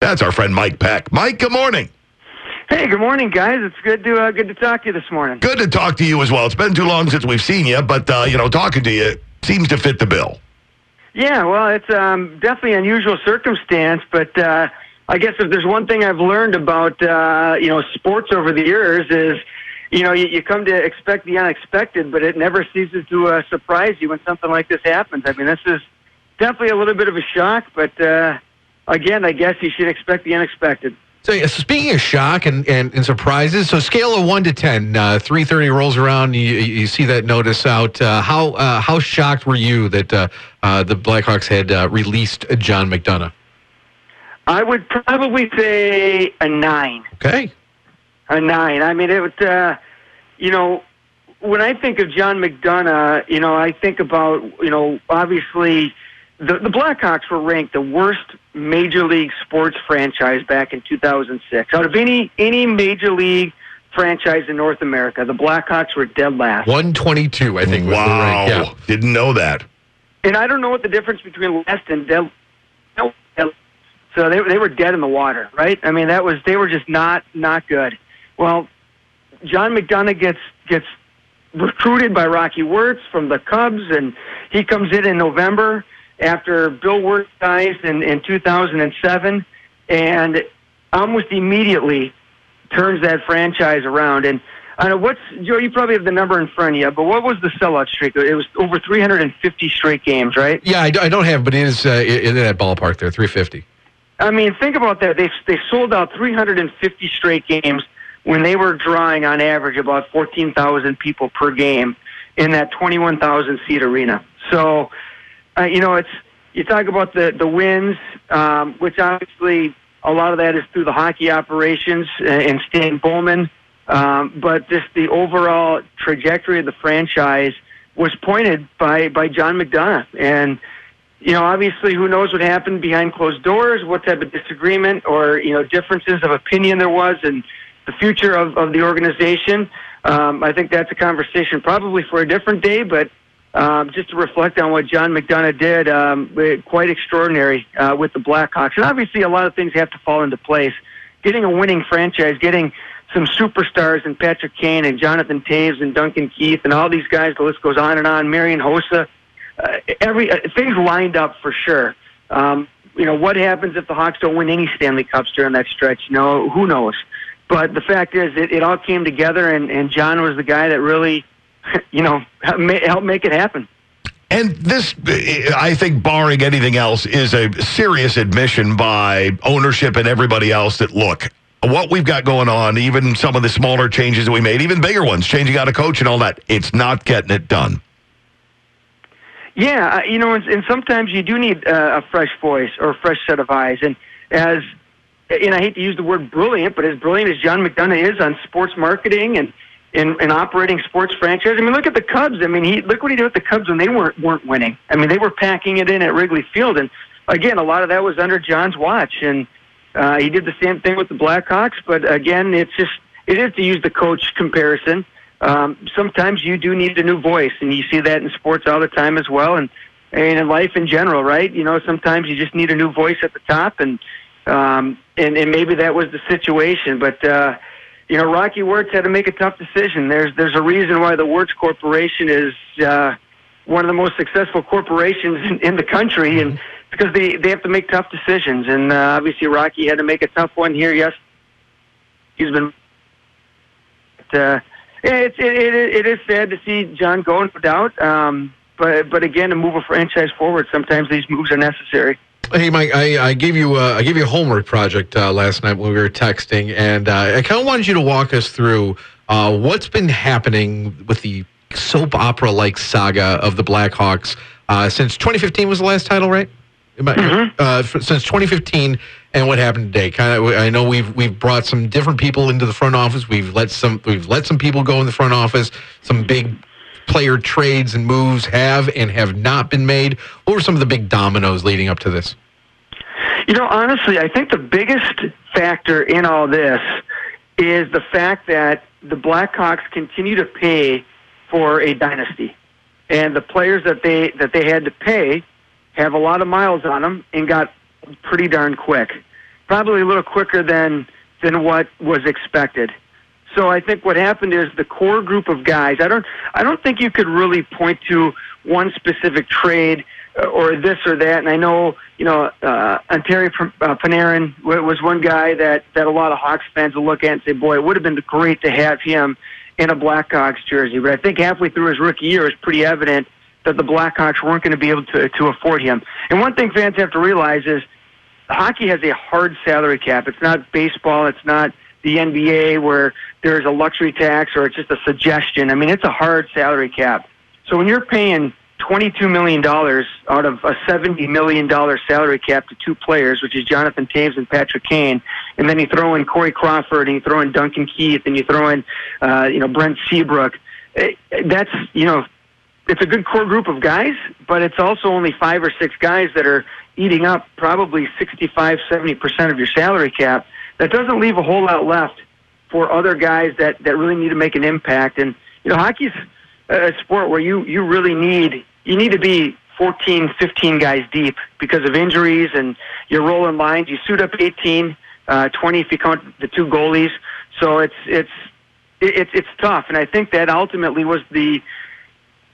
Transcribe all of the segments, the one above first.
That's our friend Mike Peck. Mike, good morning. Hey, good morning, guys. It's good to talk to you this morning. Good to talk to you as well. It's been too long since we've seen you, but, talking to you seems to fit the bill. Yeah, well, it's definitely an unusual circumstance, but I guess if there's one thing I've learned about, sports over the years is, you come to expect the unexpected, but it never ceases to surprise you when something like this happens. I mean, this is definitely a little bit of a shock, but, again, I guess you should expect the unexpected. So speaking of shock and surprises, so scale of 1 to 10, 3:30 rolls around, you see that notice out. How shocked were you that the Blackhawks had released John McDonough? I would probably say a 9. Okay. A 9. I mean, it would, when I think of John McDonough, I think about, obviously the Blackhawks were ranked the worst Major League sports franchise back in 2006. Out of any Major League franchise in North America, the Blackhawks were dead last. 122, I think. Was the rank. Yeah. Didn't know that. And I don't know what the difference between last and dead. So they were dead in the water, right? I mean, they were just not good. Well, John McDonough gets recruited by Rocky Wirtz from the Cubs, and he comes in November after Bill Wirtz dies in 2007, and almost immediately turns that franchise around. And I don't know, Joe, you probably have the number in front of you, but what was the sellout streak? It was over 350 straight games, right? Yeah, I don't have, but it is in that ballpark there, 350. I mean, think about that. They sold out 350 straight games when they were drawing on average about 14,000 people per game in that 21,000-seat arena. So, you talk about the wins, which obviously a lot of that is through the hockey operations and Stan Bowman, but just the overall trajectory of the franchise was pointed by John McDonough. And, obviously who knows what happened behind closed doors, what type of disagreement or, differences of opinion there was in the future of the organization. I think that's a conversation probably for a different day, but just to reflect on what John McDonough did, quite extraordinary with the Blackhawks. And obviously a lot of things have to fall into place. Getting a winning franchise, getting some superstars in Patrick Kane and Jonathan Taves and Duncan Keith and all these guys, the list goes on and on, Marian Hossa, things lined up for sure. What happens if the Hawks don't win any Stanley Cups during that stretch? Who knows? But the fact is, it all came together, and John was the guy that really help make it happen. And this, I think, barring anything else, is a serious admission by ownership and everybody else that, look, what we've got going on, even some of the smaller changes that we made, even bigger ones, changing out a coach and all that, it's not getting it done. Yeah, and sometimes you do need a fresh voice or a fresh set of eyes. And I hate to use the word brilliant, but as brilliant as John McDonough is on sports marketing and in operating sports franchise. I mean, look at the Cubs. I mean, look what he did with the Cubs when they weren't winning. I mean, they were packing it in at Wrigley Field, and again, a lot of that was under John's watch. And he did the same thing with the Blackhawks. But again, it is to use the coach comparison. Sometimes you do need a new voice, and you see that in sports all the time as well, and in life in general, right? Sometimes you just need a new voice at the top, and maybe that was the situation, but. Rocky Wirtz had to make a tough decision. There's a reason why the Wirtz Corporation is one of the most successful corporations in the country, and because they have to make tough decisions. And obviously, Rocky had to make a tough one here. Yes, he's been. It is sad to see John go, no doubt. But again, to move a franchise forward, sometimes these moves are necessary. Hey, Mike, I gave you a homework project last night when we were texting, and I kind of wanted you to walk us through what's been happening with the soap opera-like saga of the Blackhawks since 2015 was the last title, right? Since 2015, and what happened today. I know we've brought some different people into the front office. We've let some people go in the front office. Some big player trades and moves have and have not been made. What were some of the big dominoes leading up to this? Honestly, I think the biggest factor in all this is the fact that the Blackhawks continue to pay for a dynasty. And the players that they had to pay have a lot of miles on them and got pretty darn quick. probably a little quicker than what was expected. So I think what happened is the core group of guys. I don't think you could really point to one specific trade or this or that. And I know, Ontario Panarin was one guy that a lot of Hawks fans will look at and say, boy, it would have been great to have him in a Blackhawks jersey. But I think halfway through his rookie year, it was pretty evident that the Blackhawks weren't going to be able to afford him. And one thing fans have to realize is hockey has a hard salary cap. It's not baseball. It's not the NBA where there's a luxury tax or it's just a suggestion. I mean, it's a hard salary cap. So when you're paying $22 million out of a $70 million salary cap to two players, which is Jonathan Toews and Patrick Kane, and then you throw in Corey Crawford and you throw in Duncan Keith and you throw in, Brent Seabrook, that's, it's a good core group of guys, but it's also only 5 or 6 guys that are eating up probably 65-70% of your salary cap. That doesn't leave a whole lot left for other guys that really need to make an impact. And, hockey's a sport where you really need to be 14, 15 guys deep because of injuries, and you're rolling lines. You suit up 18, 20 if you count the 2 goalies. So it's tough. And I think that ultimately was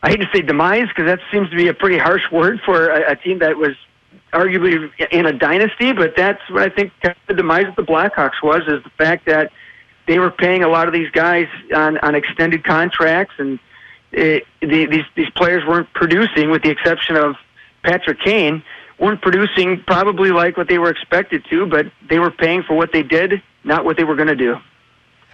I hate to say demise because that seems to be a pretty harsh word for a team that was arguably in a dynasty, but that's what I think the demise of the Blackhawks was, is the fact that they were paying a lot of these guys on extended contracts, and these players weren't producing, with the exception of Patrick Kane, weren't producing probably like what they were expected to, but they were paying for what they did, not what they were going to do.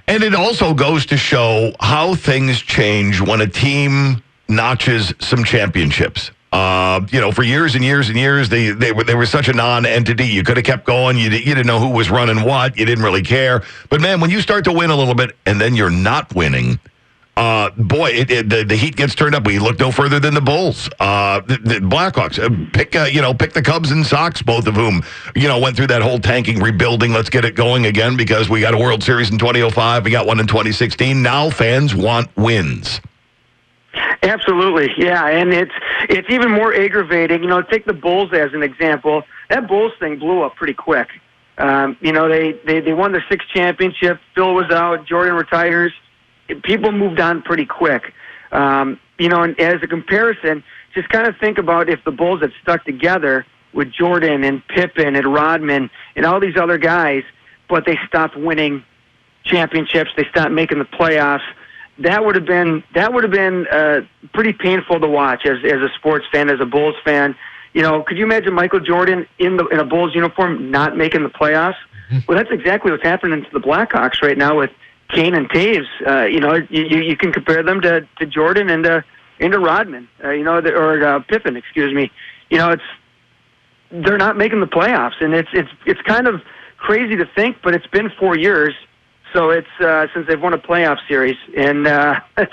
And it also goes to show how things change when a team notches some championships. For years and years and years, they were such a non-entity. You could have kept going. You didn't know who was running what. You didn't really care. But, man, when you start to win a little bit and then you're not winning, the heat gets turned up. We look no further than the Bulls. The Blackhawks, pick the Cubs and Sox, both of whom, went through that whole tanking, rebuilding. Let's get it going again because we got a World Series in 2005. We got one in 2016. Now fans want wins. Absolutely, yeah, and it's even more aggravating. Take the Bulls as an example. That Bulls thing blew up pretty quick. They won their 6th championship. Phil was out. Jordan retires. People moved on pretty quick. And as a comparison, just kind of think about if the Bulls had stuck together with Jordan and Pippen and Rodman and all these other guys, but they stopped winning championships. They stopped making the playoffs. That would have been pretty painful to watch as a sports fan, as a Bulls fan. Could you imagine Michael Jordan in a Bulls uniform not making the playoffs? Mm-hmm. Well, that's exactly what's happening to the Blackhawks right now with Kane and Toews. You can compare them to Jordan and to Rodman, or Pippen. Excuse me. They're not making the playoffs, and it's kind of crazy to think, but it's been 4 years. So it's since they've won a playoff series, and that's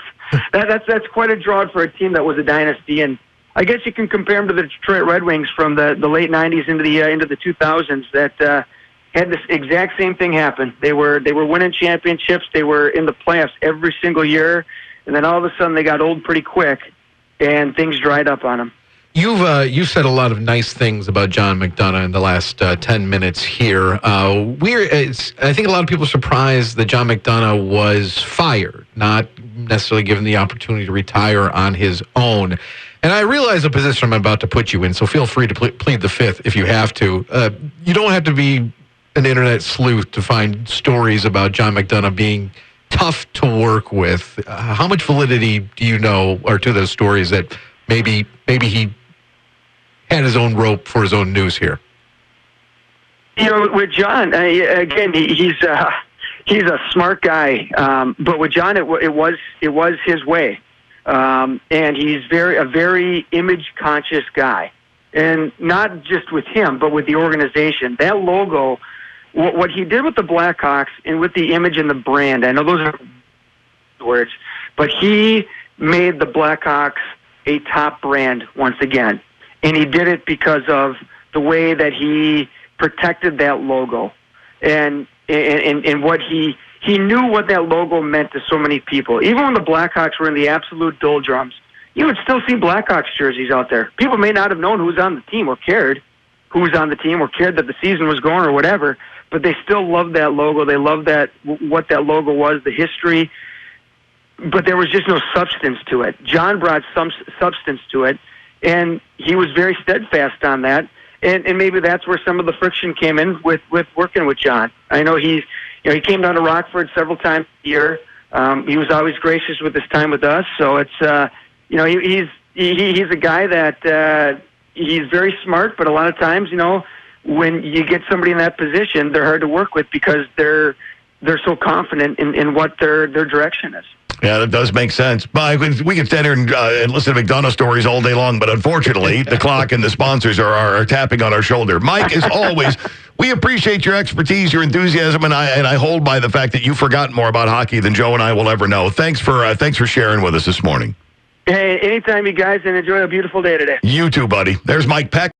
quite a drought for a team that was a dynasty. And I guess you can compare them to the Detroit Red Wings from the late '90s into the 2000s that had this exact same thing happen. They were winning championships. They were in the playoffs every single year, and then all of a sudden they got old pretty quick, and things dried up on them. You've said a lot of nice things about John McDonough in the last 10 minutes here. I think a lot of people are surprised that John McDonough was fired, not necessarily given the opportunity to retire on his own. And I realize the position I'm about to put you in, so feel free to plead the fifth if you have to. You don't have to be an internet sleuth to find stories about John McDonough being tough to work with. How much validity do you know are to those stories that maybe he had his own rope for his own news here? With John, again, he's a smart guy, but with John, it was his way, and he's a very image conscious guy, and not just with him, but with the organization. That logo, what he did with the Blackhawks and with the image and the brand. I know those are words, but he made the Blackhawks a top brand once again. And he did it because of the way that he protected that logo, and what he knew what that logo meant to so many people. Even when the Blackhawks were in the absolute doldrums, you would still see Blackhawks jerseys out there. People may not have known who was on the team or cared who was on the team or cared that the season was going or whatever, but they still love that logo. They love what that logo was, the history, but there was just no substance to it. John brought some substance to it, and he was very steadfast on that. And maybe that's where some of the friction came in with working with John. I know he came down to Rockford several times a year. He was always gracious with his time with us. So it's he's a guy that he's very smart, but a lot of times, when you get somebody in that position, they're hard to work with because they're so confident in what their direction is. Yeah, that does make sense. But we can stand here and listen to McDonough stories all day long, but unfortunately, the clock and the sponsors are tapping on our shoulder. Mike, as always, we appreciate your expertise, your enthusiasm, and I hold by the fact that you've forgotten more about hockey than Joe and I will ever know. Thanks for sharing with us this morning. Hey, anytime, you guys, and enjoy a beautiful day today. You too, buddy. There's Mike Peck.